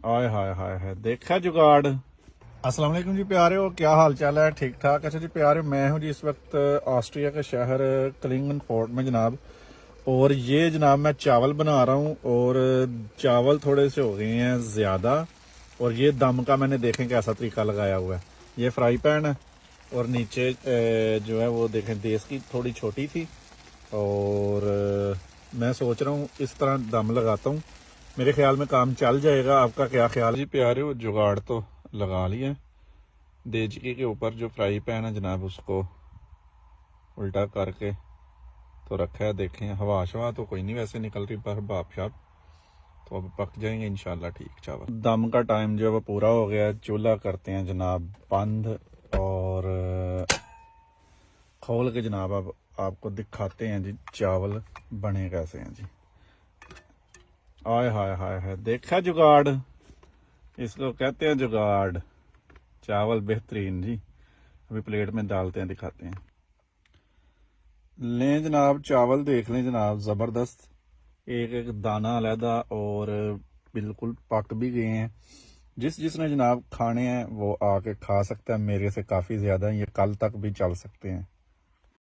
आय हाय हाय हाय, देखा जुगाड़। अस्सलाम वालेकुम जी प्यारे हो, क्या हाल चाल है? ठीक ठाक। अच्छा जी प्यारे, मैं हूं जी इस वक्त ऑस्ट्रिया के शहर क्लिंगनफोर्ट में जनाब। और ये जनाब मैं चावल बना रहा हूं, और चावल थोड़े से हो गए हैं ज़्यादा। और ये दम का मैंने देखें कैसा तरीका लगाया हुआ है। ये फ्राई पैन है, और नीचे जो है वो देखें देश की थोड़ी छोटी थी। और मैं सोच रहा हूँ इस तरह दम लगाता हूँ, मेरे ख्याल में काम चल जाएगा। आपका क्या ख्याल है जी प्यारे हो? जुगाड़ तो लगा लिया। देचकी के ऊपर जो फ्राई पैन है जनाब, उसको उल्टा करके तो रखा है। देखें हवा शवा तो कोई नहीं वैसे निकल रही, पर भाप शाप तो अब पक जाएंगे इंशाल्लाह ठीक चावल। दम का टाइम जो है वो पूरा हो गया। चूल्हा करते हैं जनाब बंद, और खोल के जनाब अब आपको दिखाते हैं जी चावल बने कैसे हैं जी। आय हाय हाय हाय, देखा जुगाड़, इसको कहते हैं जुगाड़। चावल बेहतरीन जी। अभी प्लेट में डालते हैं, दिखाते हैं। लें जनाब चावल, देख लें जनाब, ज़बरदस्त। एक एक दाना अलहदा, और बिल्कुल पक भी गए हैं। जिसने जनाब खाने हैं वो आके खा सकता है। मेरे से काफ़ी ज़्यादा, ये कल तक भी चल सकते हैं।